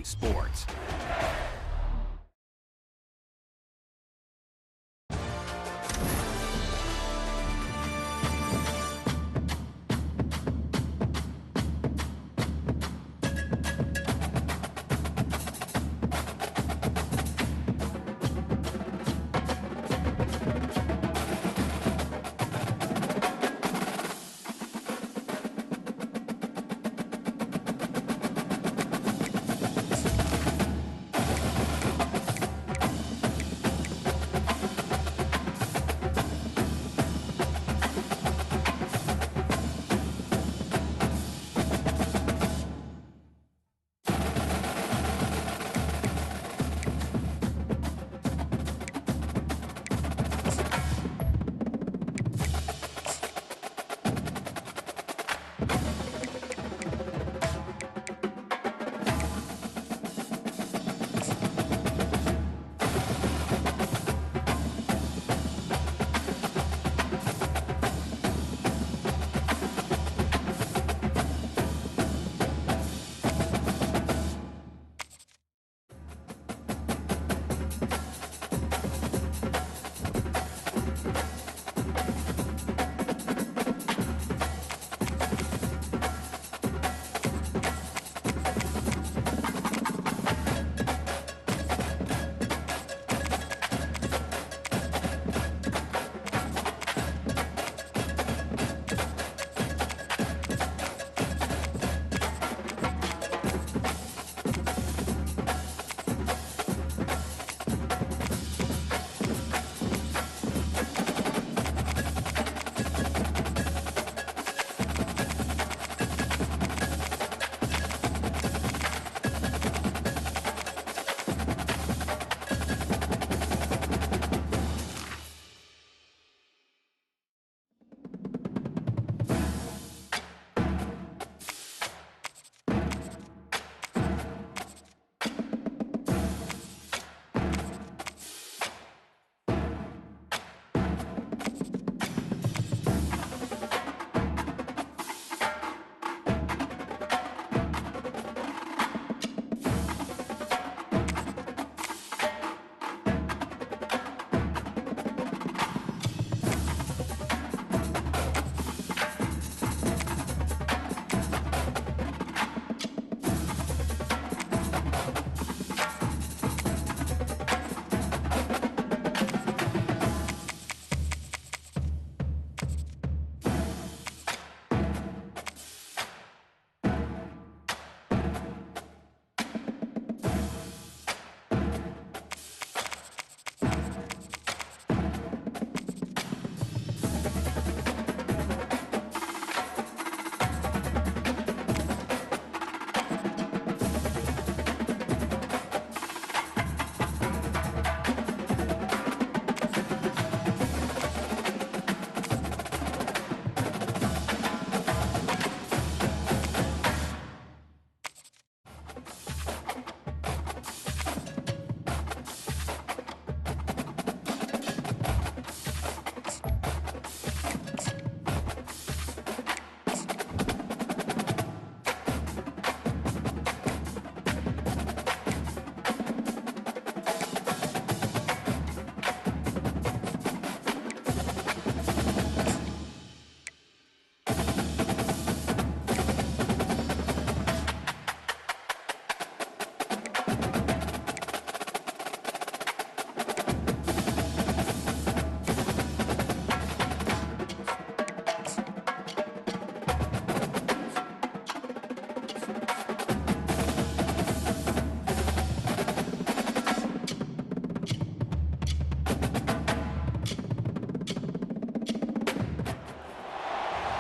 Sports.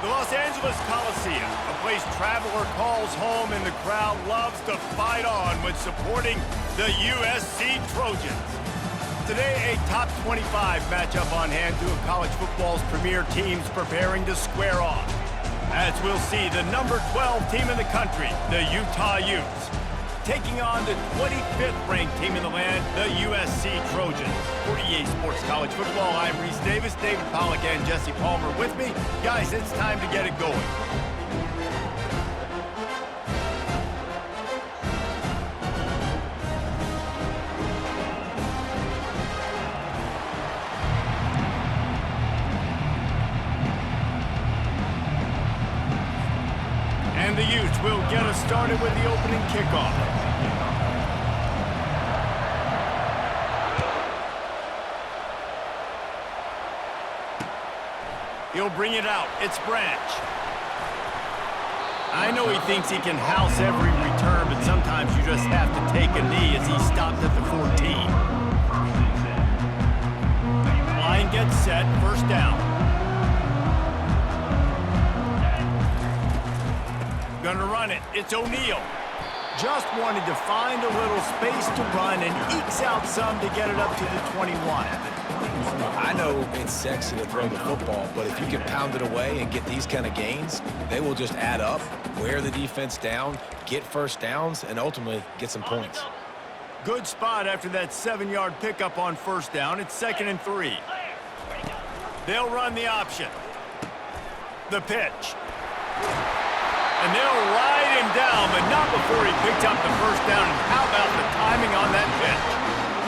The Los Angeles Coliseum, a place traveler calls home and the crowd loves to fight on when supporting the USC Trojans. Today, a top 25 matchup on hand, two of college football's premier teams preparing to square off. As we'll see, the number 12 team in the country, the Utah Utes, taking on the 25th ranked team in the land, the USC Trojans. For EA Sports College Football, I'm Reese Davis, David Pollack and Jesse Palmer with me. Guys, it's time to get it going. And the Utes will get us started with the opening kickoff. He'll bring it out. It's Branch. I know he thinks he can house every return, but sometimes you just have to take a knee as he stopped at the 14. Line gets set. First down. Gonna run it. It's O'Neal. Just wanted to find a little space to run and ekes out some to get it up to the 21. I know it's sexy to throw the football, but if you can pound it away and get these kind of gains, they will just add up, wear the defense down, get first downs, and ultimately get some points. Good spot after that 7-yard pickup on first down. It's 2nd and 3. They'll run the option. The pitch. And they'll ride him down, but not before he picked up the first down. And how about the timing on that pitch?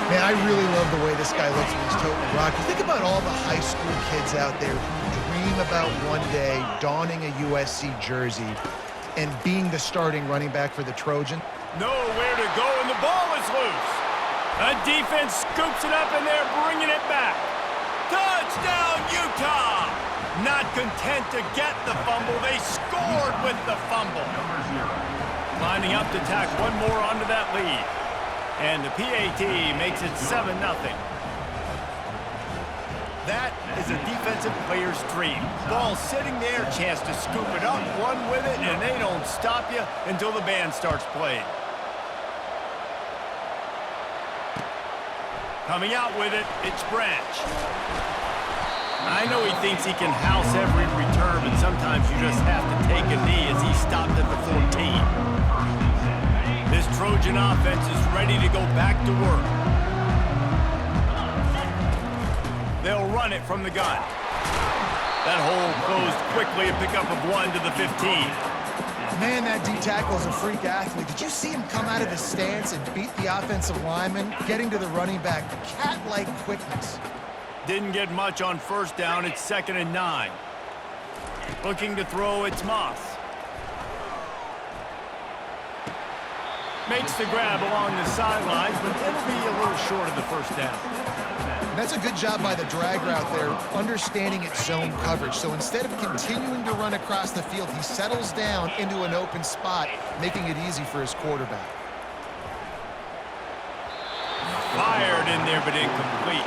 Man, I really love the way this guy looks when he's toting the rock. You think about all the high school kids out there who dream about one day donning a USC jersey and being the starting running back for the Trojan. Nowhere to go, and the ball is loose. A defense scoops it up, and they're bringing it back. Touchdown, Utah! Not content to get the fumble, they scored with the fumble. Lining up to tack one more onto that lead. And the PAT makes it 7-0. That is a defensive player's dream. Ball sitting there, chance to scoop it up, run with it, and they don't stop you until the band starts playing. Coming out with it, it's Branch. I know he thinks he can house every return, but sometimes you just have to take a knee as he stopped at the 14. This Trojan offense is ready to go back to work. They'll run it from the gun. That hole closed quickly, a pickup of 1 to the 15. Man, that D tackle is a freak athlete. Did you see him come out of his stance and beat the offensive lineman, getting to the running back? Cat-like quickness. Didn't get much on first down. It's 2nd and 9. Looking to throw, it's Moss. Makes the grab along the sidelines, but it'll be a little short of the first down. That's a good job by the drag route there, understanding its zone coverage. So instead of continuing to run across the field, he settles down into an open spot, making it easy for his quarterback. Fired in there, but incomplete.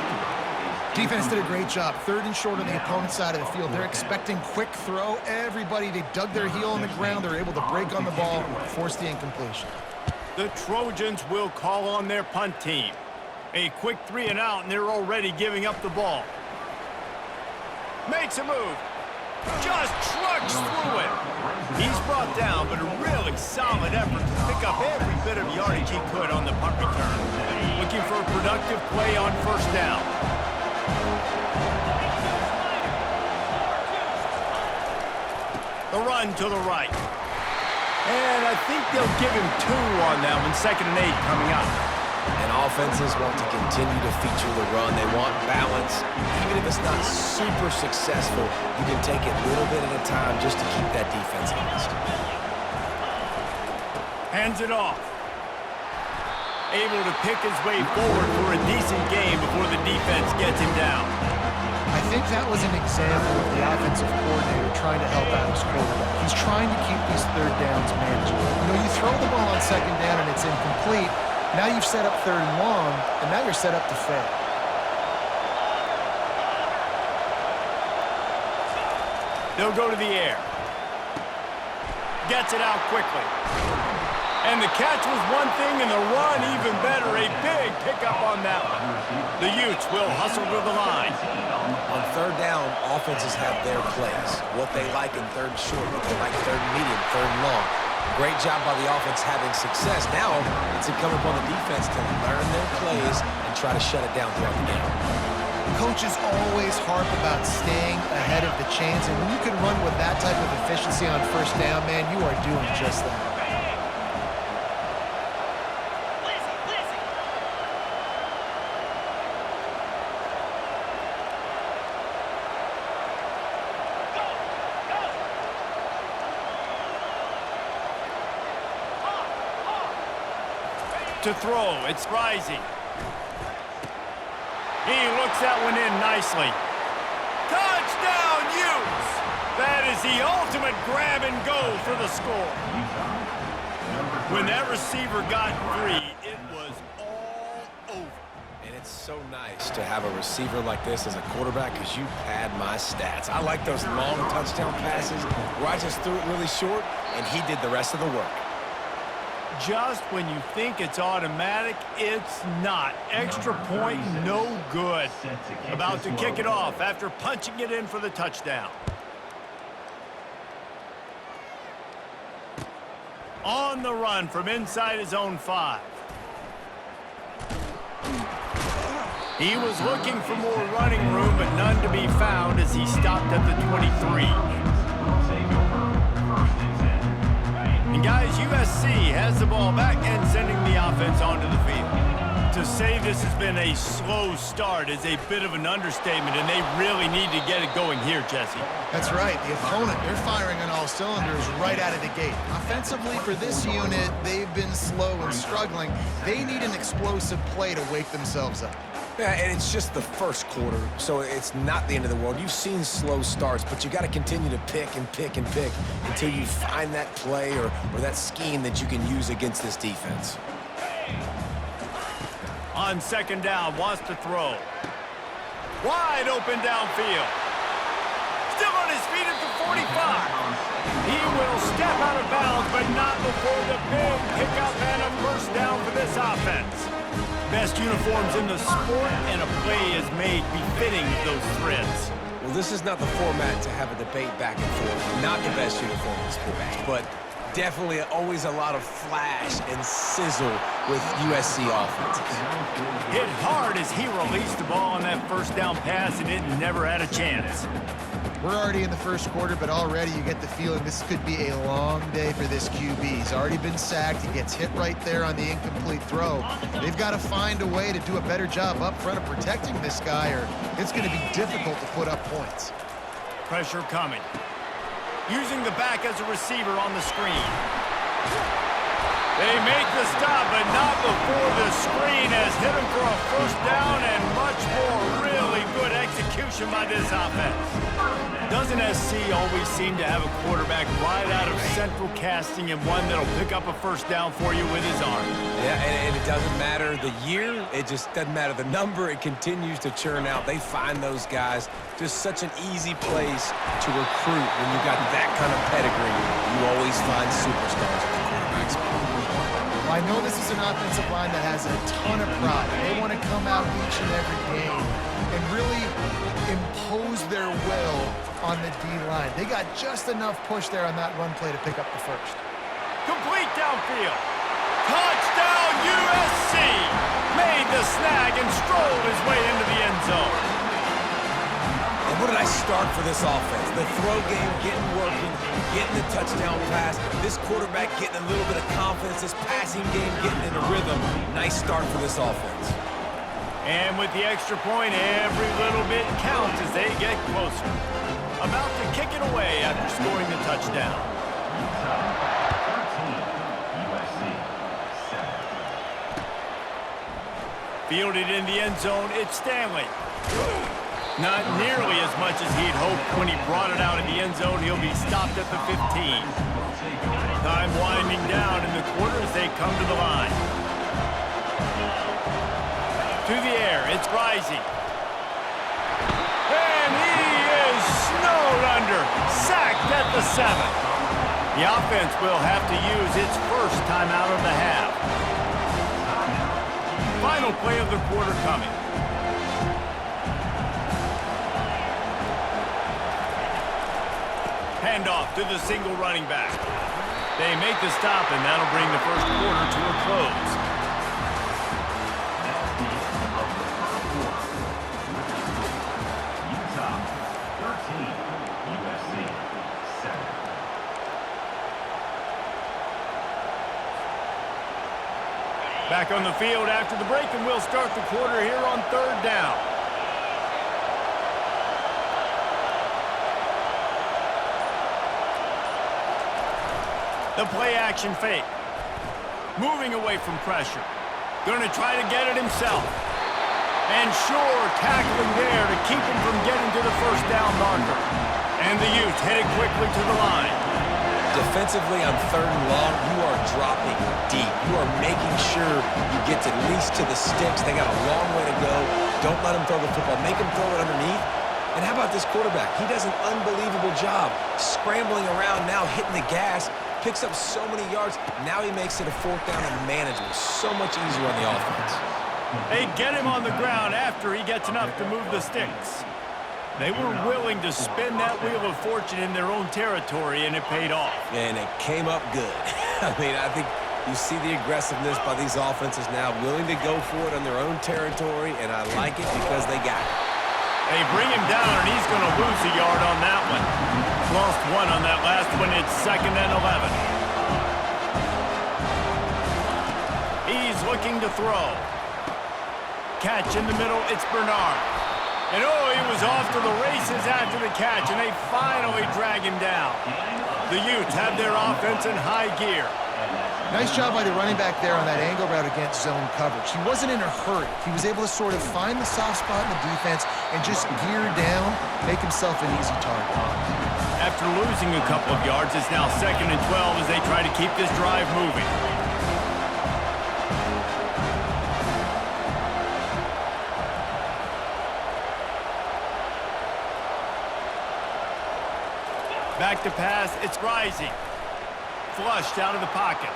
Defense did a great job. 3rd and short on the opponent's side of the field. They're expecting quick throw. Everybody, they dug their heel on the ground. They're able to break on the ball, force the incompletion. The Trojans will call on their punt team. A quick 3 and out, and they're already giving up the ball. Makes a move. Just trucks through it. He's brought down, but a really solid effort to pick up every bit of yardage he could on the punt return. Looking for a productive play on first down. The run to the right. And I think they'll give him 2 on that one. 2nd and 8 coming up. And offenses want to continue to feature the run. They want balance. Even if it's not super successful, you can take it little bit at a time just to keep that defense honest. Hands it off. Able to pick his way forward for a decent game before the defense gets him down. I think that was an example of the offensive coordinator trying to help out his quarterback. He's trying to keep these 3rd downs manageable. You know, you throw the ball on 2nd down and it's incomplete. Now you've set up 3rd and long, and now you're set up to fail. They'll go to the air. Gets it out quickly. And the catch was one thing, and the run even better. A big pickup on that one. The Utes will hustle to the line. On 3rd down, offenses have their plays. What they like in 3rd and short, what they like 3rd and medium, 3rd and long. Great job by the offense having success. Now it's incumbent upon the defense to learn their plays and try to shut it down throughout the game. Coaches always harp about staying ahead of the chains, and when you can run with that type of efficiency on first down, man, you are doing just that. to throw. It's rising. He looks that one in nicely. Touchdown, Utes! That is the ultimate grab and go for the score. When that receiver got free, it was all over. And it's so nice to have a receiver like this as a quarterback because you pad my stats. I like those long touchdown passes where I just threw it really short and he did the rest of the work. Just when you think it's automatic, it's not. Extra point, no good. About to kick it off after punching it in for the touchdown. On the run from inside his own 5. He was looking for more running room, but none to be found as he stopped at the 23. And guys, USC has the ball back and sending the offense onto the field. To say this has been a slow start is a bit of an understatement, and they really need to get it going here, Jesse. That's right. The opponent, they're firing on all cylinders right out of the gate. Offensively, for this unit, they've been slow and struggling. They need an explosive play to wake themselves up. Yeah, and it's just the first quarter, so it's not the end of the world. You've seen slow starts, but you got to continue to pick and pick and pick until you find that play or that scheme that you can use against this defense. On second down, wants to throw. Wide open downfield. Still on his feet at the 45. He will step out of bounds, but not before the big pickup and a first down for this offense. Best uniforms in the sport, and a play is made befitting those threads. Well, this is not the format to have a debate back and forth. Not the best uniform in sports, but definitely always a lot of flash and sizzle with USC offenses. Hit hard as he released the ball on that first down pass, and it never had a chance. We're already in the first quarter, but already you get the feeling this could be a long day for this QB. He's already been sacked. He gets hit right there on the incomplete throw. They've got to find a way to do a better job up front of protecting this guy, or it's going to be difficult to put up points. Pressure coming. Using the back as a receiver on the screen. They make the stop, but not before the screen has hit him for a first down and much more. Really good execution by this offense. Doesn't SC always seem to have a quarterback right out of central casting and one that'll pick up a first down for you with his arm? Yeah, and it doesn't matter the year. It just doesn't matter the number. It continues to churn out. They find those guys just such an easy place to recruit when you've got that kind of pedigree. You always find superstars at the quarterback spot. Well, I know this is an offensive line that has a ton of pride. They want to come out each and every game and really impose their will on the D-line. They got just enough push there on that run play to pick up the first. Complete downfield. Touchdown USC! Made the snag and strolled his way into the end zone. And what did I start for this offense? The throw game getting working, getting the touchdown pass, this quarterback getting a little bit of confidence, this passing game getting in a rhythm. Nice start for this offense. And with the extra point, every little bit counts as they get closer. About to kick it away after scoring the touchdown. Fielded in the end zone, it's Stanley. Not nearly as much as he'd hoped when he brought it out in the end zone. He'll be stopped at the 15. Time winding down in the quarter as they come to the line. To the air, it's rising. And he is snowed under, sacked at the 7. The offense will have to use its first timeout of the half. Final play of the quarter coming. Handoff to the single running back. They make the stop, and that'll bring the first quarter to a close. Back on the field after the break, and we'll start the quarter here on third down. The play action fake. Moving away from pressure. Going to try to get it himself. And sure, tackling there to keep him from getting to the first down marker. And the Utes headed quickly to the line. Defensively on 3rd and long, you are dropping deep. You are making sure you get at least to the sticks. They got a long way to go. Don't let them throw the football. Make them throw it underneath. And how about this quarterback? He does an unbelievable job scrambling around now, hitting the gas, picks up so many yards. Now he makes it a 4th down and manageable. So much easier on the offense. They get him on the ground after he gets enough to move the sticks. They were willing to spin that wheel of fortune in their own territory, and it paid off. And it came up good. I mean, I think you see the aggressiveness by these offenses now, willing to go for it on their own territory, and I like it because they got it. They bring him down, and he's going to lose a yard on that one. Lost 1 on that last one. It's 2nd and 11. He's looking to throw. Catch in the middle. It's Bernard. And oh, he was off to the races after the catch, and they finally drag him down. The Utes have their offense in high gear. Nice job by the running back there on that angle route against zone coverage. He wasn't in a hurry. He was able to sort of find the soft spot in the defense and just gear down, make himself an easy target. After losing a couple of yards, it's now 2nd and 12 as they try to keep this drive moving. Back to pass, it's Rising. Flushed out of the pocket.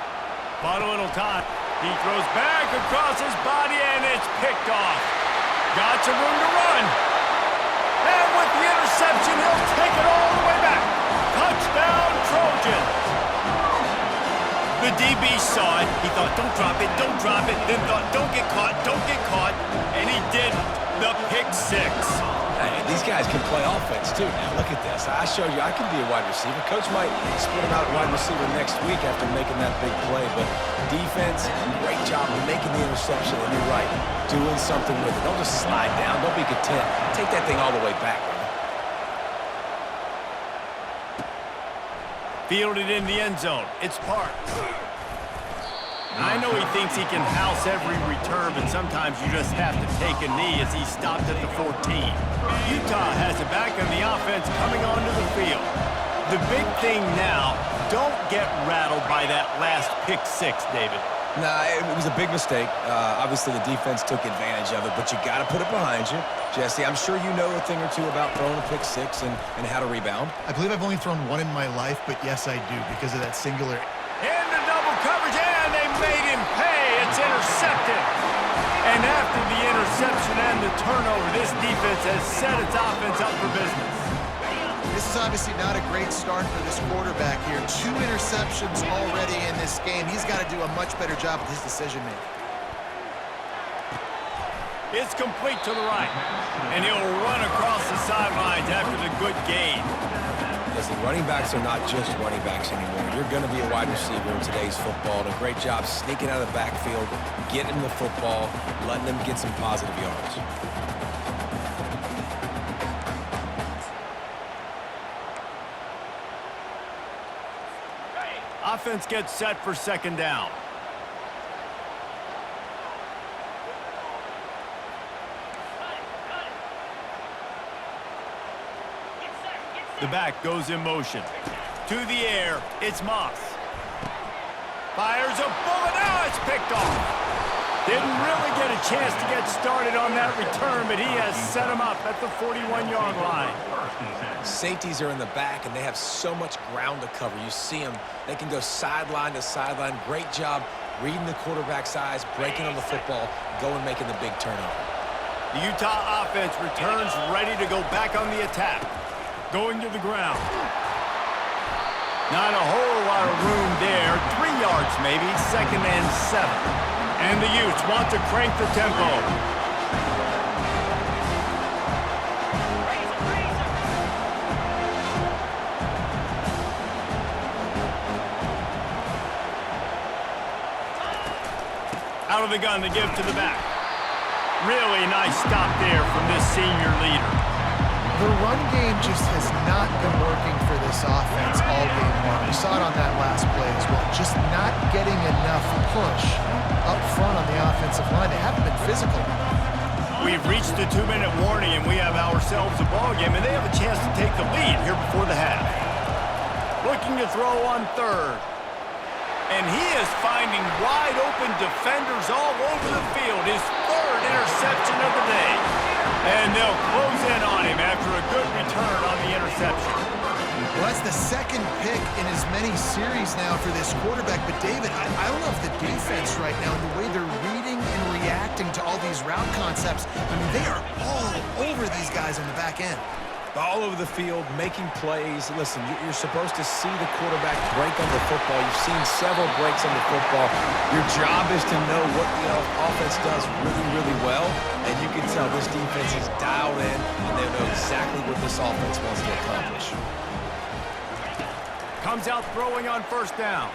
Bought a little time. He throws back across his body, and it's picked off. Got some room to run. And with the interception, he'll take it all the way back. Touchdown, Trojans. The DB saw it. He thought, don't drop it, don't drop it. Then thought, don't get caught, don't get caught. And he didn't. The pick 6. Hey, these guys can play offense, too. Now, look at this. I showed you I can be a wide receiver. Coach might split him out at wide receiver next week after making that big play. But defense, great job of making the interception. And you're right, doing something with it. Don't just slide down. Don't be content. Take that thing all the way back. Fielded in the end zone. It's Parks. I know he thinks he can house every return, but sometimes you just have to take a knee as he stopped at the 14. Utah has it back on the offense coming onto the field. The big thing now, don't get rattled by that last pick 6, David. Nah, it was a big mistake. Obviously, the defense took advantage of it, but you got to put it behind you. Jesse, I'm sure you know a thing or two about throwing a pick 6 and how to rebound. I believe I've only thrown 1 in my life, but yes, I do because of that singular. In the double coverage, and they made him pay. It's intercepted. And after the interception and the turnover, this defense has set its offense up for business. This is obviously not a great start for this quarterback here. 2 interceptions already in this game. He's got to do a much better job with his decision-making. It's complete to the right, and he'll run across the sidelines after the good gain. Listen, running backs are not just running backs anymore. You're going to be a wide receiver in today's football. And a great job sneaking out of the backfield, getting the football, letting them get some positive yards. Offense gets set for 2nd down. The back goes in motion. To the air, it's Moss. Fires a bullet, now it's picked off. Didn't really get a chance to get started on that return, but he has set him up at the 41-yard line. Safeties are in the back, and they have so much ground to cover. You see them. They can go sideline to sideline. Great job reading the quarterback's eyes, breaking on the football, going making the big turnover. The Utah offense returns ready to go back on the attack. Going to the ground. Not a whole lot of room there. 3 yards maybe, 2nd and 7. And the Utes want to crank the tempo. Out of the gun to give to the back. Really nice stop there from this senior leader. The run game just has not been working for this offense all game long. We saw it on that last play as well. just not getting enough push up front on the offensive line. They haven't been physical. We've reached the 2-minute warning, and we have ourselves a ball game, and they have a chance to take the lead here before the half. Looking to throw on third. And he is finding wide-open defenders all over the field. His third interception of the day. And they'll close in on him after a good return on the interception. Well, that's the second pick in as many series now for this quarterback. But, David, I love the defense right now and the way they're reading and reacting to all these route concepts. I mean, they are all over these guys on the back end. All over the field, making plays. Listen, you're supposed to see the quarterback break on the football. You've seen several breaks on the football. Your job is to know what the offense does really, really well. And you can tell this defense is dialed in, and they know exactly what this offense wants to accomplish. Comes out throwing on first down.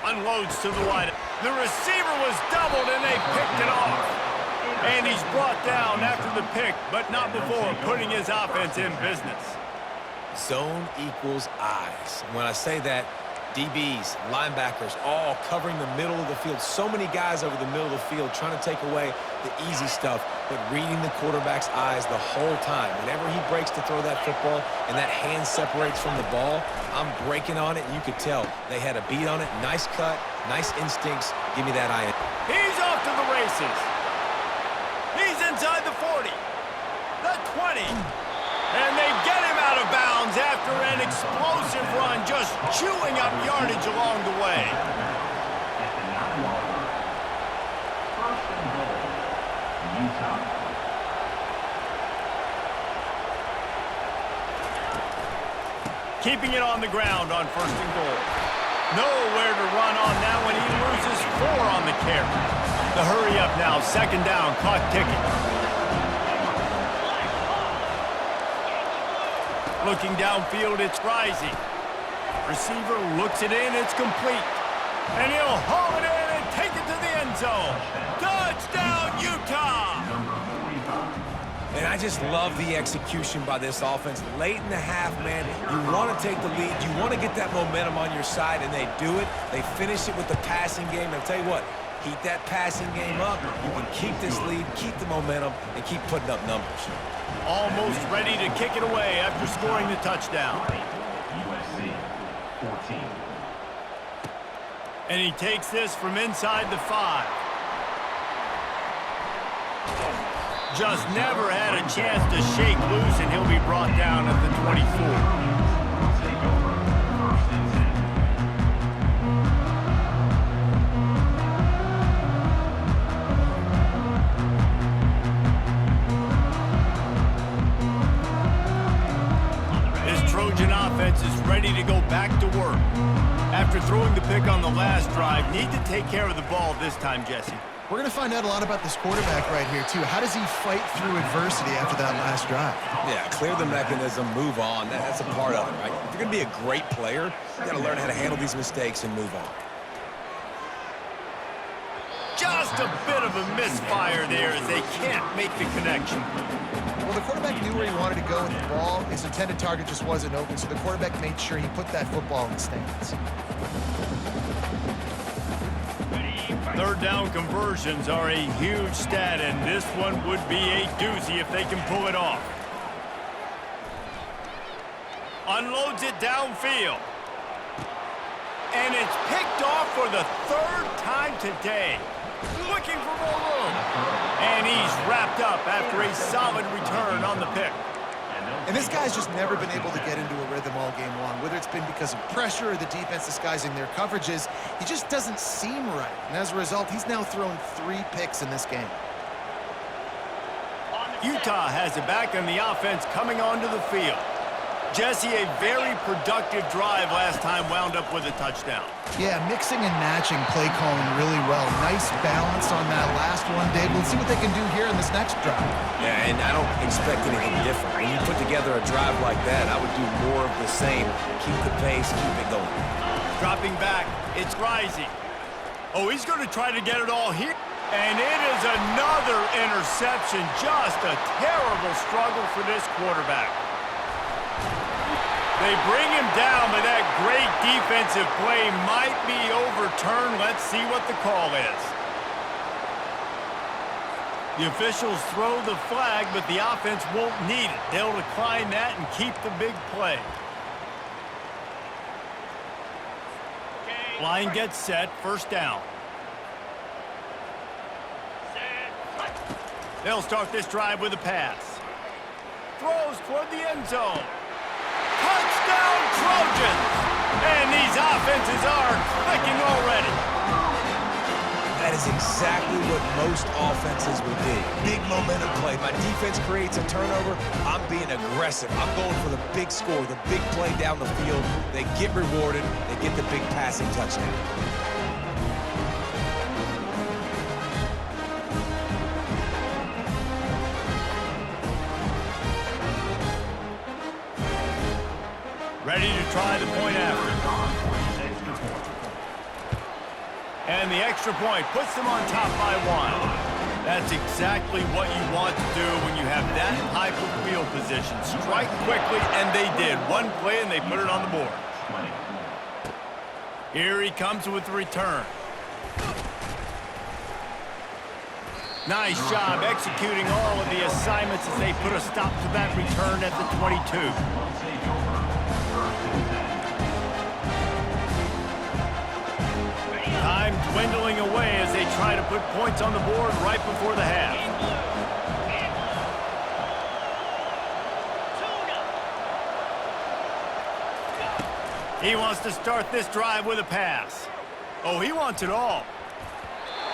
Unloads to the wide. The receiver was doubled, and they picked it off. And he's brought down after the pick, but not before putting his offense in business. Zone equals eyes. When I say that, DBs, linebackers, all covering the middle of the field. So many guys over the middle of the field trying to take away the easy stuff, but reading the quarterback's eyes the whole time. Whenever he breaks to throw that football and that hand separates from the ball, I'm breaking on it, and you could tell they had a beat on it. Nice cut, nice instincts. Give me that eye. He's off to the races. He's inside the 40, the 20, and they get him out of bounds after an explosive run, just chewing up yardage along the way. Keeping it on the ground on first and goal. Nowhere to run on that one. He loses 4 on the carry. The hurry up now, second down, clock ticking. Looking downfield, it's rising. Receiver looks it in, it's complete. And he'll haul it in and take it to the end zone. Touchdown, Utah! And I just love the execution by this offense. Late in the half, man, you want to take the lead. You want to get that momentum on your side, and they do it. They finish it with the passing game. And I'll tell you what, keep that passing game up. You can keep this lead, keep the momentum, and keep putting up numbers. Almost ready to kick it away after scoring the touchdown. USC 14. And he takes this from inside the 5. Just never had a chance to shake loose, and he'll be brought down at the 24. Trojan offense is ready to go back to work. After throwing the pick on the last drive, need to take care of the ball this time, Jesse. We're going to find out a lot about this quarterback right here, too. How does he fight through adversity after that last drive? Yeah, clear the mechanism, move on. That's a part of it, right? If you're going to be a great player, you got to learn how to handle these mistakes and move on. Just a bit of a misfire there as they can't make the connection. Well, the quarterback knew where he wanted to go with the ball. His intended target just wasn't open, so the quarterback made sure he put that football in the stands. Third down conversions are a huge stat, and this one would be a doozy if they can pull it off. Unloads it downfield. And it's picked off for the 3rd time today. Looking for more room. And he's wrapped up after a solid return on the pick. And this guy's just never been able to get into a rhythm all game long, whether it's been because of pressure or the defense disguising their coverages. He just doesn't seem right. And as a result, he's now thrown 3 picks in this game. Utah has it back on the offense coming onto the field. Jesse, a very productive drive last time wound up with a touchdown. Yeah, mixing and matching play calling really well. Nice balance on that last one, Dave. Let's see what they can do here in this next drive. Yeah, and I don't expect anything different. When you put together a drive like that, I would do more of the same. Keep the pace, keep it going. Dropping back, it's rising. Oh, he's going to try to get it all here. And it is another interception. Just a terrible struggle for this quarterback. They bring him down, but that great defensive play might be overturned. Let's see what the call is. The officials throw the flag, but the offense won't need it. They'll decline that and keep the big play. Line gets set, first down. They'll start this drive with a pass. Throws toward the end zone. Touchdown Trojans! And these offenses are clicking already. That is exactly what most offenses will do. Big momentum play. My defense creates a turnover. I'm being aggressive. I'm going for the big score, the big play down the field. They get rewarded. They get the big passing touchdown. Ready to try the point after. And the extra point puts them on top by 1. That's exactly what you want to do when you have that type of field position. Strike quickly, and they did. One play, and they put it on the board. Here he comes with the return. Nice job executing all of the assignments as they put a stop to that return at the 22. Time dwindling away as they try to put points on the board right before the half. He wants to start this drive with a pass. Oh, he wants it all.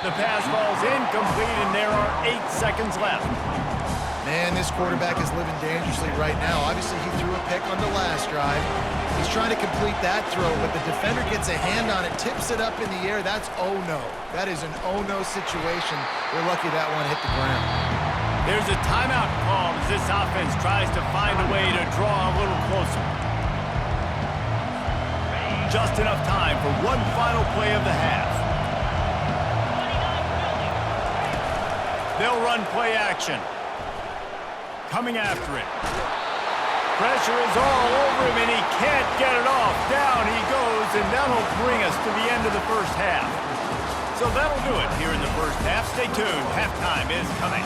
The pass falls incomplete, and there are 8 seconds left. Man, this quarterback is living dangerously right now. Obviously, he threw a pick on the last drive. He's trying to complete that throw, but the defender gets a hand on it, tips it up in the air. That's oh-no. That is an oh-no situation. They're lucky that one hit the ground. There's a timeout call as this offense tries to find a way to draw a little closer. Just enough time for one final play of the half. They'll run play action. Coming after it. Pressure is all over him, and he can't get it off. Down he goes, and that'll bring us to the end of the first half. So that'll do it here in the first half. Stay tuned. Halftime is coming.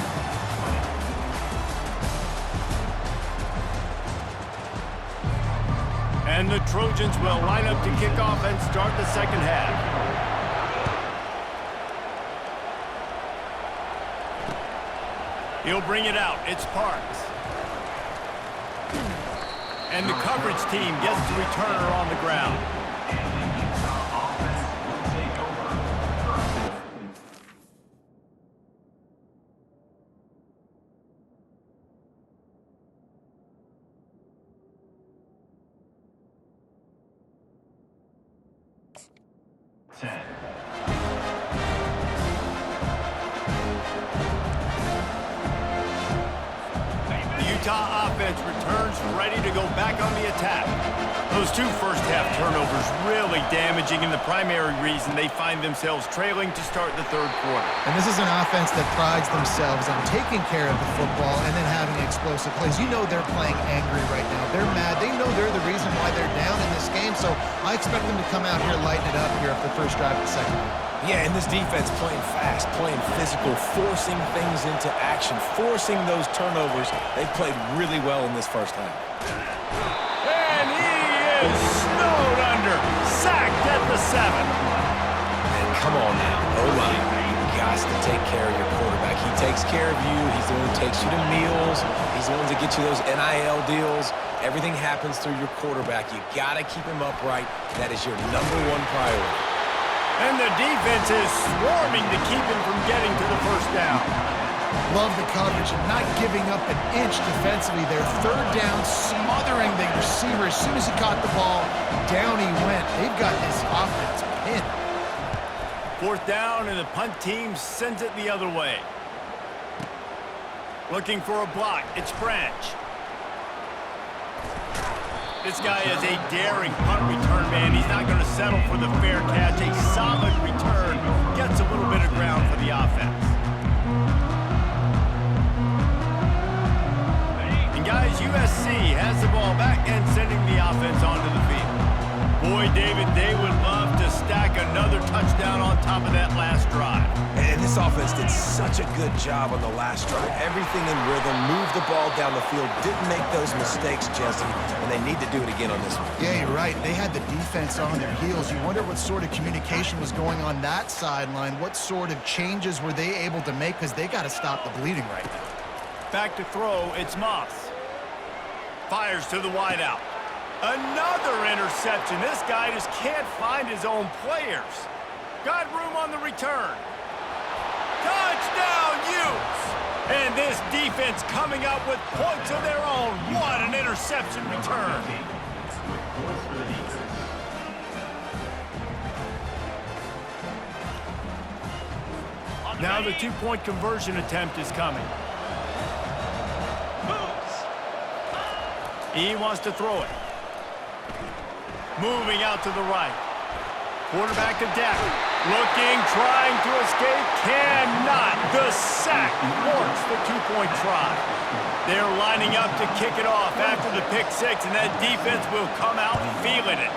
And the Trojans will line up to kick off and start the second half. He'll bring it out. It's Parks. And the coverage team gets the returner on the ground. Utah offense returns ready to go back on the attack. Those 2 first-half turnovers really damaging, and the primary reason they find themselves trailing to start the third quarter. And this is an offense that prides themselves on taking care of the football and then having explosive plays. You know they're playing angry right now. They're mad. They know they're the reason why they're down in this game, so I expect them to come out here, lighten it up here for the first drive of the second half. Yeah, and this defense playing fast, playing physical, forcing things into action, forcing those turnovers. They've played really well in this first half. And he is snowed under, sacked at the 7. And come on now, O-line, you got to take care of your quarterback. He takes care of you. He's the one who takes you to meals. He's the one to get you those NIL deals. Everything happens through your quarterback. You got to keep him upright. That is your #1 priority. And the defense is swarming to keep him from getting to the first down. Love the coverage and not giving up an inch defensively there. Third down, smothering the receiver. As soon as he caught the ball, down he went. They've got this offense pinned. 4th down, and the punt team sends it the other way. Looking for a block. It's Branch. This guy is a daring punt return man. He's not going to settle for the fair catch. A solid return gets a little bit of ground for the offense. And guys, you USC has the ball back and sending the offense onto the field. Boy, David, they would love to stack another touchdown on top of that last drive. And this offense did such a good job on the last drive. Everything in rhythm, moved the ball down the field, didn't make those mistakes, Jesse, and they need to do it again on this one. Yeah, you're right. They had the defense on their heels. You wonder what sort of communication was going on that sideline. What sort of changes were they able to make, because they got to stop the bleeding right now. Back to throw, it's Moss. Fires to the wideout. Another interception. This guy just can't find his own players. Got room on the return. Touchdown, Utes! And this defense coming up with points of their own. What an interception return. Now the two-point conversion attempt is coming. He wants to throw it. Moving out to the right. Quarterback to deck. Looking, trying to escape. Cannot. The sack forced the two-point try. They're lining up to kick it off after the pick six, and that defense will come out feeling it.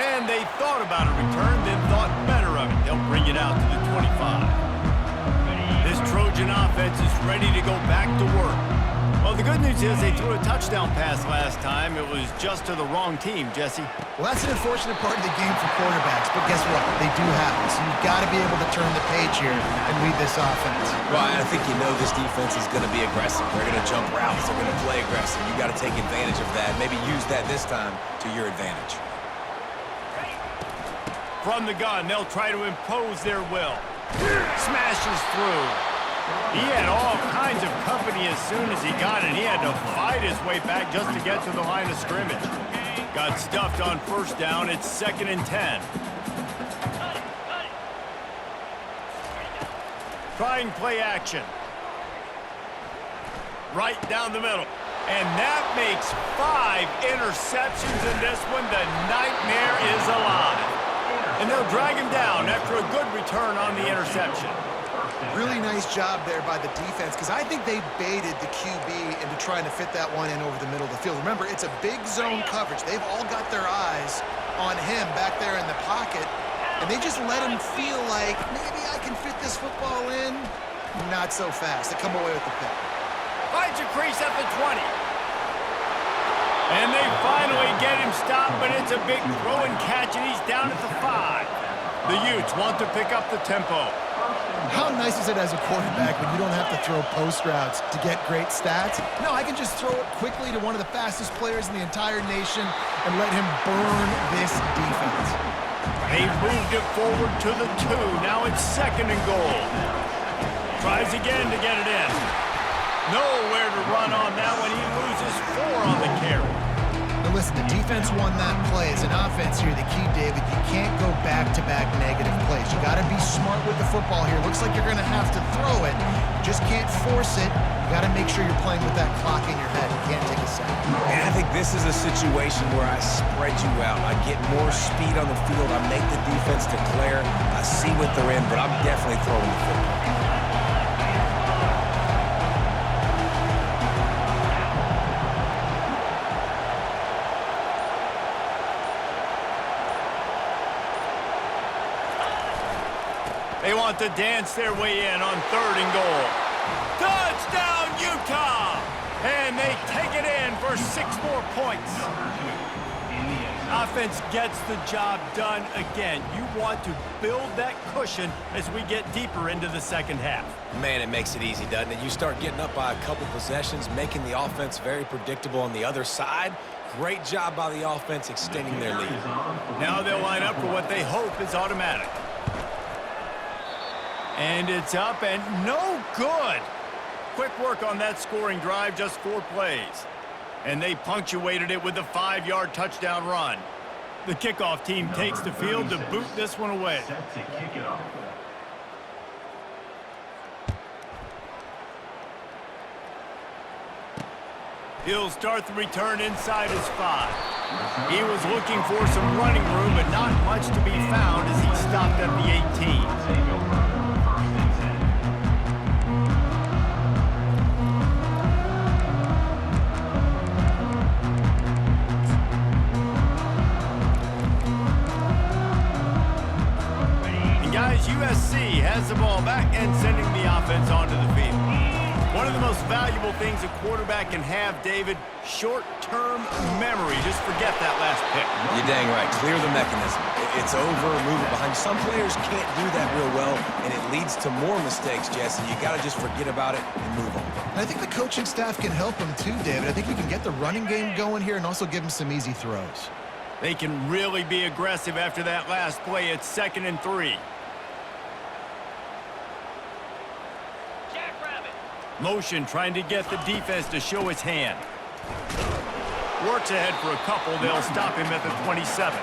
And they thought about a return, then thought better of it. They'll bring it out to the 25. This Trojan offense is ready to go back to work. Well, the good news is they threw a touchdown pass last time. It was just to the wrong team, Jesse. Well, that's an unfortunate part of the game for quarterbacks, but guess what? They do happen, so you've got to be able to turn the page here and lead this offense. Well, I think you know this defense is going to be aggressive. They're going to jump routes. They're going to play aggressive. You got to take advantage of that. Maybe use that this time to your advantage. From the gun, they'll try to impose their will. Smashes through. He had all kinds of company as soon as he got it. He had to fight his way back just to get to the line of scrimmage. Got stuffed on first down. It's 2nd and 10. Trying play action. Right down the middle. And that makes 5 interceptions in this one. The nightmare is alive. And they'll drag him down after a good return on the interception. Really nice job there by the defense, because I think they baited the QB into trying to fit that one in over the middle of the field. Remember, it's a big zone coverage. They've all got their eyes on him back there in the pocket, and they just let him feel like, maybe I can fit this football in. Not so fast. They come away with the pick. Finds a crease at the 20. And they finally get him stopped, but it's a big throw and catch, and he's down at the 5. The Utes want to pick up the tempo. How nice is it as a quarterback when you don't have to throw post routes to get great stats? No, I can just throw it quickly to one of the fastest players in the entire nation and let him burn this defense. They moved it forward to the 2. Now it's 2nd and goal. Tries again to get it in. Nowhere to run on that one. He loses 4 on the carry. Now listen, the defense won that play. As an offense here, the key, David, you can't go back-to-back negative plays. You got to be smart with the football here. Looks like you're going to have to throw it. You just can't force it. You got to make sure you're playing with that clock in your head. You can't take a sack. And I think this is a situation where I spread you out. I get more speed on the field. I make the defense declare. I see what they're in, but I'm definitely throwing the football. They want to dance their way in on 3rd and goal. Touchdown, Utah! And they take it in for 6 more points. Offense gets the job done again. You want to build that cushion as we get deeper into the second half. Man, it makes it easy, doesn't it? You start getting up by a couple possessions, making the offense very predictable on the other side. Great job by the offense extending their lead. Now they'll line up for what they hope is automatic. And it's up and no good. Quick work on that scoring drive, just 4 plays. And they punctuated it with a 5-yard touchdown run. The kickoff team takes the field to boot this one away. Set to kick it off. He'll start the return inside his 5. He was looking for some running room, but not much to be found as he stopped at the 18. USC has the ball back and sending the offense onto the field. One of the most valuable things a quarterback can have, David, short-term memory. Just forget that last pick. You're dang right. Clear the mechanism. It's over, move it behind. Some players can't do that real well, and it leads to more mistakes, Jesse. You got to just forget about it and move on. I think the coaching staff can help him too, David. I think we can get the running game going here and also give him some easy throws. They can really be aggressive after that last play. It's 2nd and 3. Motion trying to get the defense to show his hand. Works ahead for a couple. They'll stop him at the 27.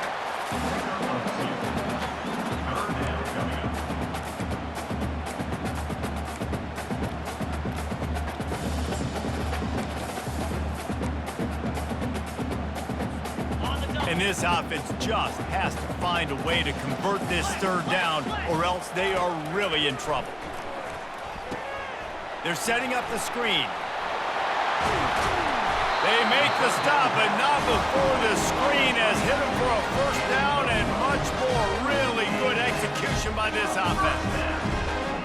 And this offense just has to find a way to convert this 3rd down, or else they are really in trouble. They're setting up the screen. They make the stop, but not before the screen has hit them for a 1st down and much more. Really good execution by this offense.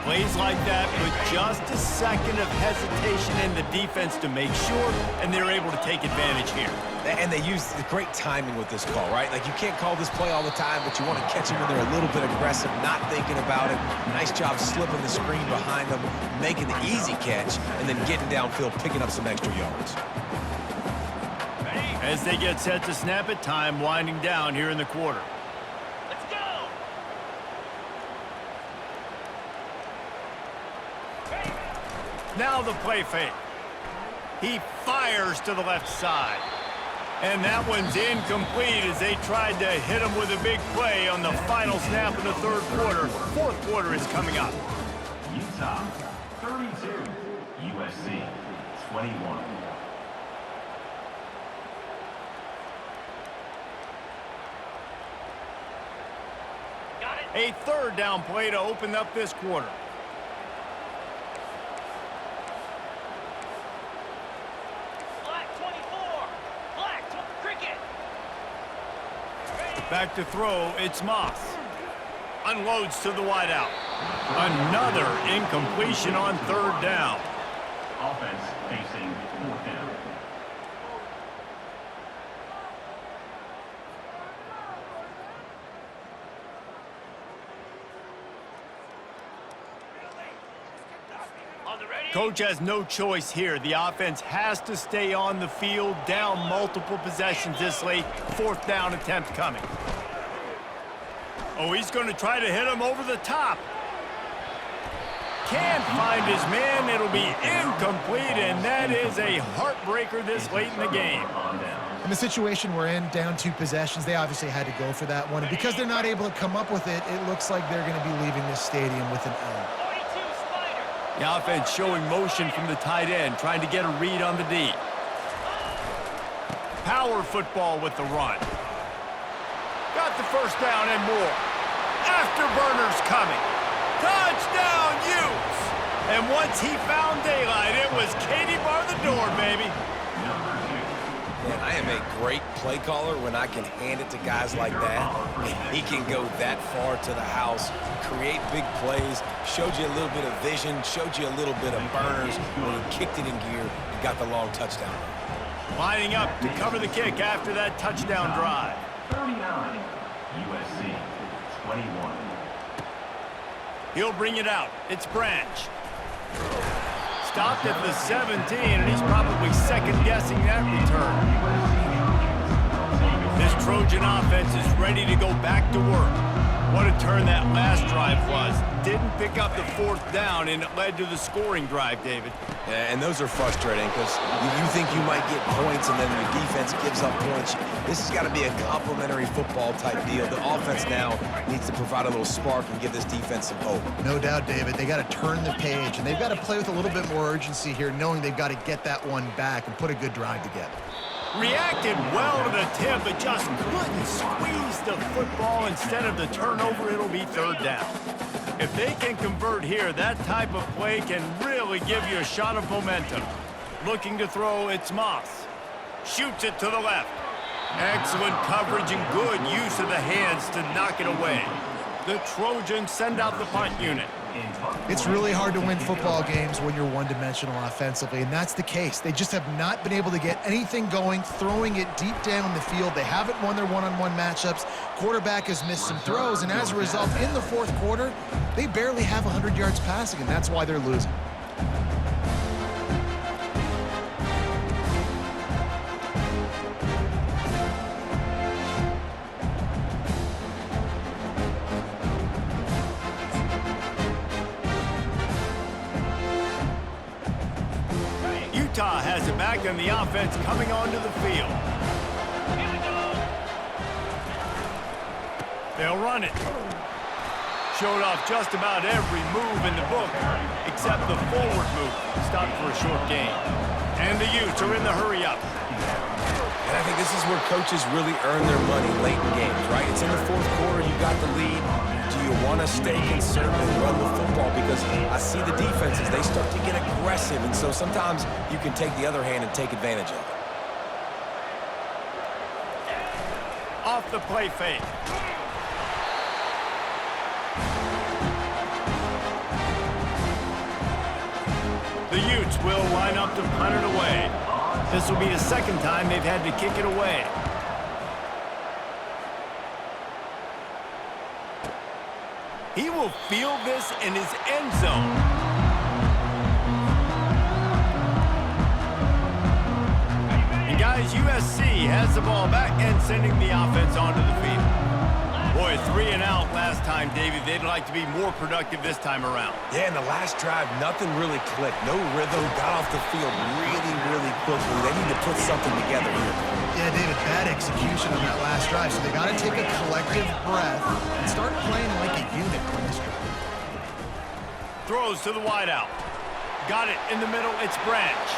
Plays like that, but just a second of hesitation in the defense to make sure, and they're able to take advantage here. And they use the great timing with this call, right? Like, you can't call this play all the time, but you want to catch them when they're a little bit aggressive, not thinking about it. Nice job slipping the screen behind them, making the easy catch, and then getting downfield, picking up some extra yards. As they get set to snap it, time winding down here in the quarter. Let's go! Now the play fake. He fires to the left side. And that one's incomplete as they tried to hit him with a big play on the final snap in the 3rd quarter. 4th quarter is coming up. Utah 32, USC 21. A 3rd down play to open up this quarter. Back to throw, it's Moss. Unloads to the wideout. Another incompletion on 3rd down. Offense facing 4th down. Coach has no choice here. The offense has to stay on the field, down multiple possessions this late. 4th down attempt coming. Oh, he's going to try to hit him over the top. Can't find his man. It'll be incomplete, and that is a heartbreaker this late in the game. In the situation we're in, down 2 possessions, they obviously had to go for that one. And because they're not able to come up with it, it looks like they're going to be leaving this stadium with an L. The offense showing motion from the tight end, trying to get a read on the D. Power football with the run. Got the 1st down and more. Afterburners coming. Touchdown, Utes! And once he found daylight, it was Katie bar the door, baby. Man, I am a great play caller when I can hand it to guys like that. He can go that far to the house, create big plays, showed you a little bit of vision, showed you a little bit of burners when he kicked it in gear and got the long touchdown. Lining up to cover the kick after that touchdown drive. 39, USC 21. He'll bring it out. It's Branch. Stopped at the 17, and he's probably second-guessing that return. This Trojan offense is ready to go back to work. What a turn that last drive was. Didn't pick up the 4th down, and it led to the scoring drive, David. Yeah, and those are frustrating because you think you might get points and then your defense gives up points. This has got to be a complimentary football type deal. The offense now needs to provide a little spark and give this defense some hope. No doubt, David. They got to turn the page, and they've got to play with a little bit more urgency here, knowing they've got to get that one back and put a good drive together. Reacted well to the tip, but just couldn't squeeze the football. Instead of the turnover, it'll be 3rd down. If they can convert here, that type of play can really give you a shot of momentum. Looking to throw, it's Moss. Shoots it to the left. Excellent coverage and good use of the hands to knock it away. The Trojans send out the punt unit. It's really hard to win football games when you're one-dimensional offensively, and that's the case. They just have not been able to get anything going, throwing it deep down the field. They haven't won their one-on-one matchups. Quarterback has missed some throws, and as a result, in the fourth quarter, they barely have 100 yards passing, and that's why they're losing. Utah has it back, and the offense coming onto the field. They'll run it. Showed off just about every move in the book, except the forward move. Stopped for a short gain. And the Utes are in the hurry-up. And I think this is where coaches really earn their money late in games, right? It's in the fourth quarter. You got the lead. Do you want to stay conservative and run the football? Because I see the defenses, they start to get aggressive, and so sometimes you can take the other hand and take advantage of it. Off the play fake. The Utes will line up to punt it away. This will be the second time they've had to kick it away. He will field this in his end zone. And guys, USC has the ball back and sending the offense onto the field. Boy, 3 and out last time, David. They'd like to be more productive this time around. Yeah, in the last drive, nothing really clicked. No rhythm, got off the field really, really quickly. They need to put something together here. Yeah, David, bad execution on that last drive, so they got to take a collective breath and start playing like a unit on this drive. Throws to the wideout. Got it in the middle. It's Branch.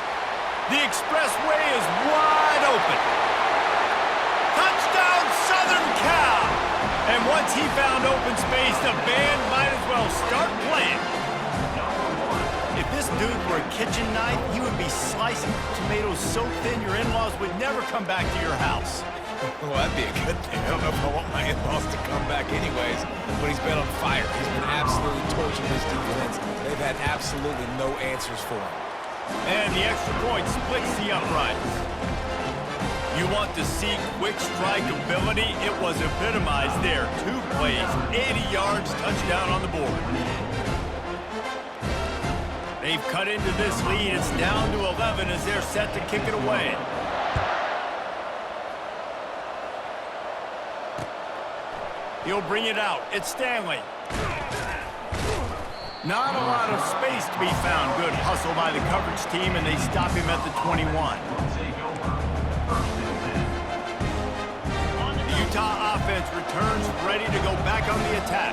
The expressway is wide open. Touchdown, Southern Cal! And once he found open space, the band might as well start playing. If this dude were a kitchen knife, he would be slicing tomatoes so thin your in-laws would never come back to your house. Well, that'd be a good thing. I don't know if I want my in-laws to come back anyways, but he's been on fire. He's been absolutely torching this defense. They've had absolutely no answers for him. And the extra point splits the uprights. You want to see quick strike ability? It was epitomized there. 2 plays, 80 yards, touchdown on the board. They've cut into this lead. It's down to 11 as they're set to kick it away. He'll bring it out. It's Stanley. Not a lot of space to be found. Good hustle by the coverage team, and they stop him at the 21. The Utah offense returns ready to go back on the attack.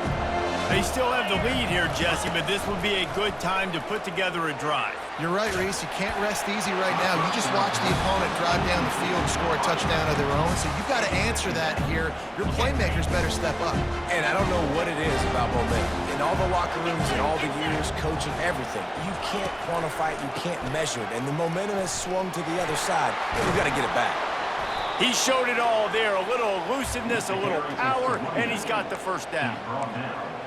They still have the lead here, Jesse, but this would be a good time to put together a drive. You're right, Reese. You can't rest easy right now. You just watch the opponent drive down the field and score a touchdown of their own, so you've got to answer that here. Your playmakers better step up. And I don't know what it is about momentum. In all the locker rooms, in all the years, coaching, everything, you can't quantify it, you can't measure it, and the momentum has swung to the other side. You've got to get it back. He showed it all there, a little elusiveness, a little power, and he's got the first down.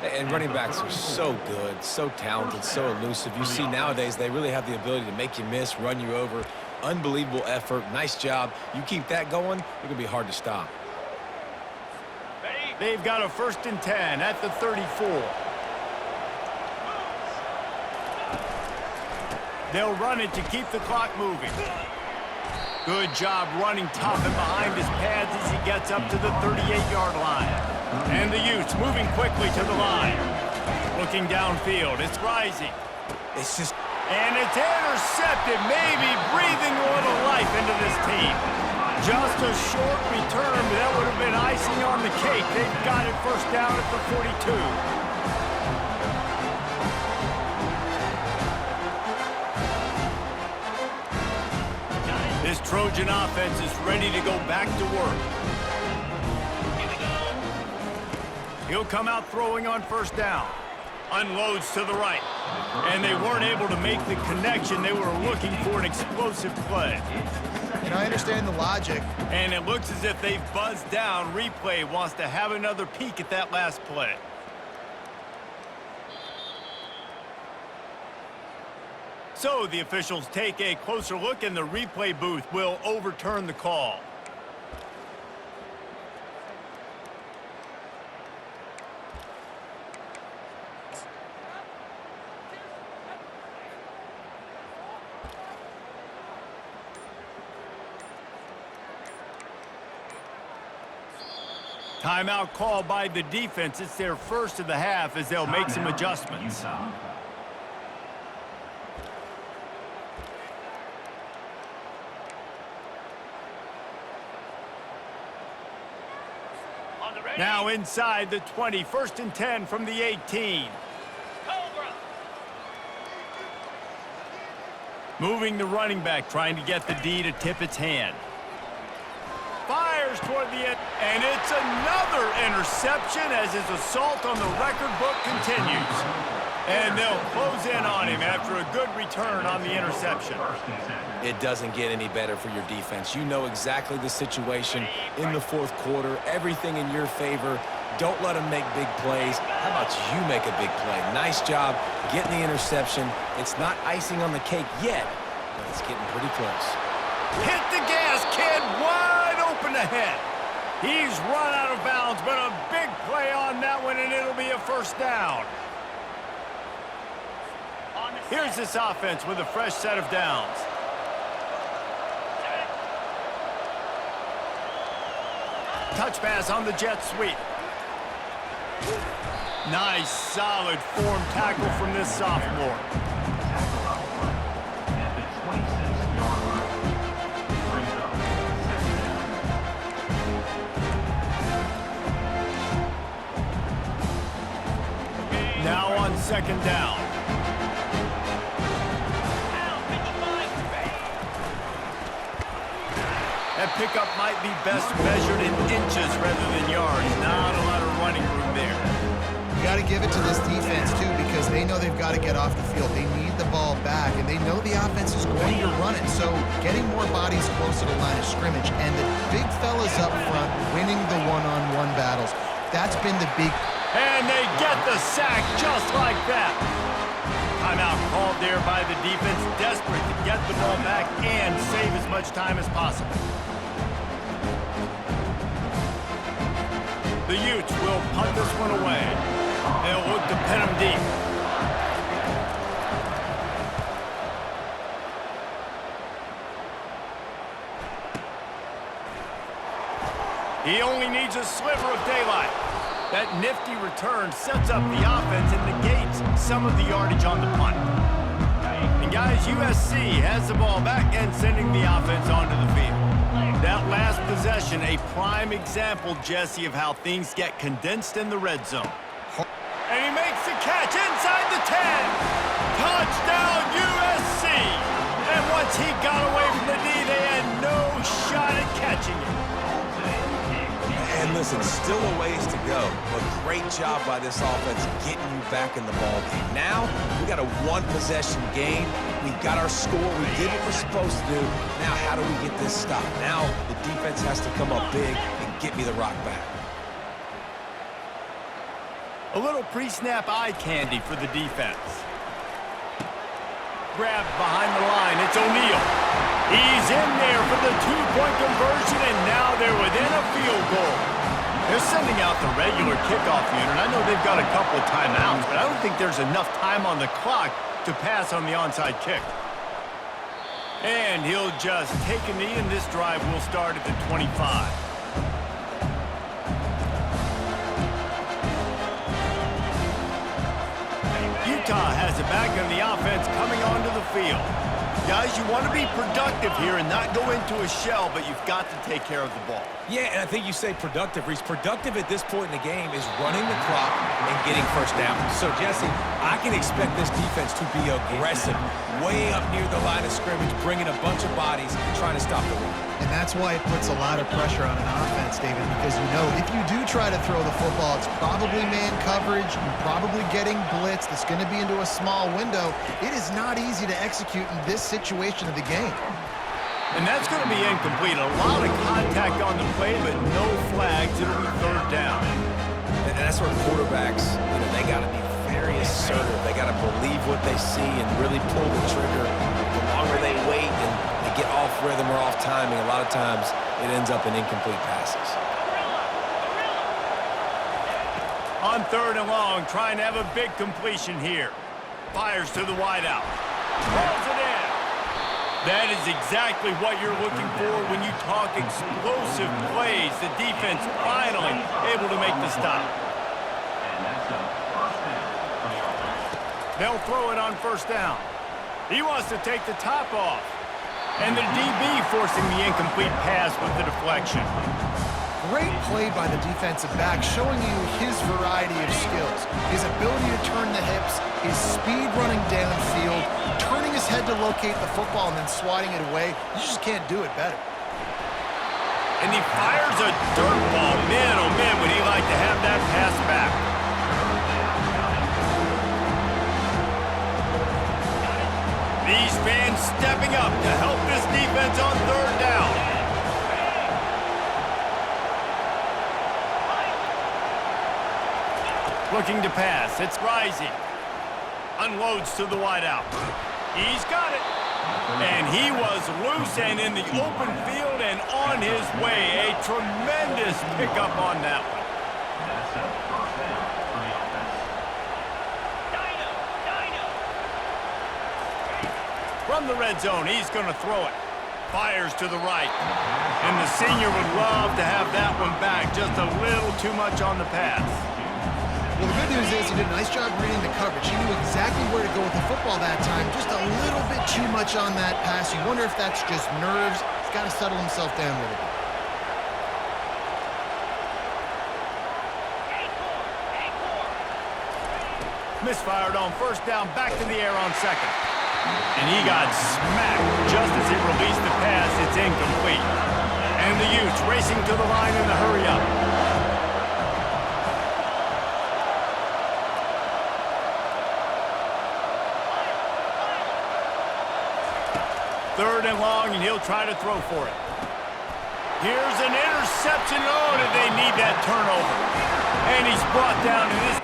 And running backs are so good, so talented, so elusive. You see nowadays they really have the ability to make you miss, run you over. Unbelievable effort. Nice job. You keep that going, it's going to be hard to stop. They've got a 1st and 10 at the 34. They'll run it to keep the clock moving. Good job running tough and behind his pads as he gets up to the 38-yard line. And the Utes moving quickly to the line. Looking downfield, it's Rising. It's just... And it's intercepted, maybe breathing a little life into this team. Just a short return, but that would have been icing on the cake. They've got it 1st down at the 42. This Trojan offense is ready to go back to work. He'll come out throwing on 1st down. Unloads to the right. And they weren't able to make the connection. They were looking for an explosive play. And I understand the logic. And it looks as if they've buzzed down. Replay wants to have another peek at that last play. So the officials take a closer look, and the replay booth will overturn the call. Timeout called by the defense. It's their first of the half as they'll make some adjustments. Utah. Now inside the 20, 1st and 10 from the 18. Moving the running back, trying to get the D to tip its hand. Fires toward the end, and it's another interception as his assault on the record book continues. And they'll close in on him after a good return on the interception. It doesn't get any better for your defense. You know exactly the situation in the fourth quarter, everything in your favor. Don't let them make big plays. How about you make a big play? Nice job getting the interception. It's not icing on the cake yet, but it's getting pretty close. Hit the gas, kid, wide open ahead. He's run out of bounds, but a big play on that one, and it'll be a first down. Here's this offense with a fresh set of downs. Touch pass on the jet sweep. Nice, solid form tackle from this sophomore. At the 26-yard line. Brings up second down. Now on second down. That pickup might be best measured in inches rather than yards. Not a lot of running room there. You got to give it to this defense, too, because they know they've got to get off the field. They need the ball back, and they know the offense is going to run it. So getting more bodies close to the line of scrimmage and the big fellas up front winning the one-on-one battles, that's been the big... And they get the sack just like that. Timeout called there by the defense, desperate to get the ball back and save as much time as possible. The Utes will punt this one away. They'll look to pin him deep. He only needs a sliver of daylight. That nifty return sets up the offense and negates some of the yardage on the punt. And guys, USC has the ball back and sending the offense onto the field. That last possession, a prime example, Jesse, of how things get condensed in the red zone. And he makes the catch inside the 10. Touchdown, USC. And once he got away from the D, they had no shot at catching him. And listen, still a ways to go, but great job by this offense getting you back in the ball game. Now, we got a one-possession game. We got our score. We did what we're supposed to do. Now, how do we get this stopped? Now, the defense has to come up big and get me the rock back. A little pre-snap eye candy for the defense. Grabbed behind the line. It's O'Neal. He's in there for the two-point conversion, and now they're within a field goal. They're sending out the regular kickoff unit. I know they've got a couple of timeouts, but I don't think there's enough time on the clock to pass on the onside kick. And he'll just take a knee, and this drive will start at the 25. Utah has it back on the offense coming onto the field. Guys, you want to be productive here and not go into a shell, but you've got to take care of the ball. Yeah, and I think you say productive, Reese. Productive at this point in the game is running the clock and getting first down. So, Jesse, I can expect this defense to be aggressive, way up near the line of scrimmage, bringing a bunch of bodies, trying to stop the run. And that's why it puts a lot of pressure on an offense, David, because you know if you do try to throw the football, it's probably man coverage, you're probably getting blitz, that's going to be into a small window. It is not easy to execute in this situation of the game. And that's going to be incomplete. A lot of contact on the play, but no flags. It'll be third down. And that's where quarterbacks, they got to be very assertive. They got to believe what they see and really pull the trigger. The longer they wait and they get off rhythm or off timing, a lot of times it ends up in incomplete passes. On 3rd and long, trying to have a big completion here. Fires to the wideout. Rolls it in. That is exactly what you're looking for when you talk explosive plays. The defense finally able to make the stop. They'll throw it on 1st down. He wants to take the top off. And the DB forcing the incomplete pass with the deflection. Great play by the defensive back, showing you his variety of skills. His ability to turn the hips, his speed running downfield, turning his head to locate the football and then swatting it away. You just can't do it better. And he fires a dirt ball. Man, oh man, would he like to have that pass back. These fans stepping up to help this defense on 3rd down. Looking to pass. It's Rising. Unloads to the wideout. He's got it. And he was loose and in the open field and on his way. A tremendous pickup on that one. From the red zone, he's going to throw it. Fires to the right. And the senior would love to have that one back. Just a little too much on the pass. Well, the good news is he did a nice job reading the coverage. He knew exactly where to go with the football that time. Just a little bit too much on that pass. You wonder if that's just nerves. He's got to settle himself down a little bit. Misfired on 1st down, back to the air on 2nd. And he got smacked just as he released the pass. It's incomplete. And the Utes racing to the line in the hurry-up. 3rd and long, and he'll try to throw for it. Here's an interception. Oh, did they need that turnover? And he's brought down in this.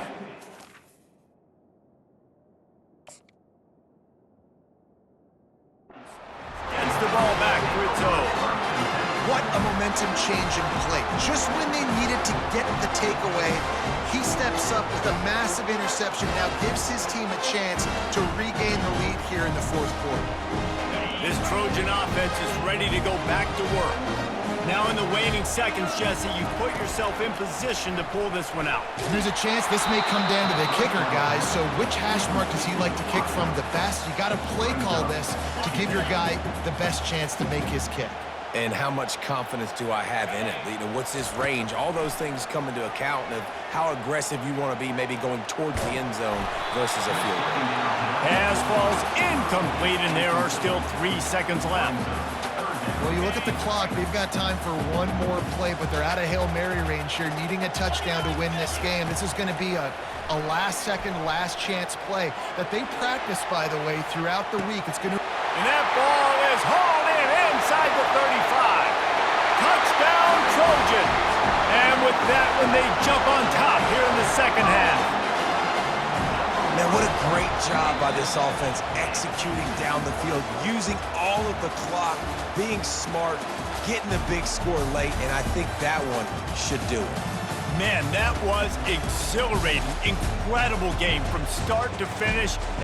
Gets the ball back to its own. What a momentum-changing play. Just when they needed to get the takeaway, he steps up with a massive interception, now gives his team a chance to regain the lead here in the 4th quarter. This Trojan offense is ready to go back to work. Now in the waning seconds, Jesse, you put yourself in position to pull this one out. There's a chance this may come down to the kicker, guys. So which hash mark does he like to kick from the best? You got to play call this to give your guy the best chance to make his kick. And how much confidence do I have in it? You know, what's his range? All those things come into account of how aggressive you want to be, maybe going towards the end zone versus a field goal. Pass falls incomplete, and there are still 3 seconds left. Well, you look at the clock. They've got time for one more play, but they're out of Hail Mary range here, needing a touchdown to win this game. This is going to be a last-second, last-chance play that they practice, by the way, throughout the week. It's going to... And that ball is hauled in inside the 35. Touchdown, Trojans. And with that one, they jump on top here in the 2nd half. Man, what a great job by this offense executing down the field, using all of the clock, being smart, getting the big score late, and I think that one should do it. Man, that was exhilarating. Incredible game from start to finish.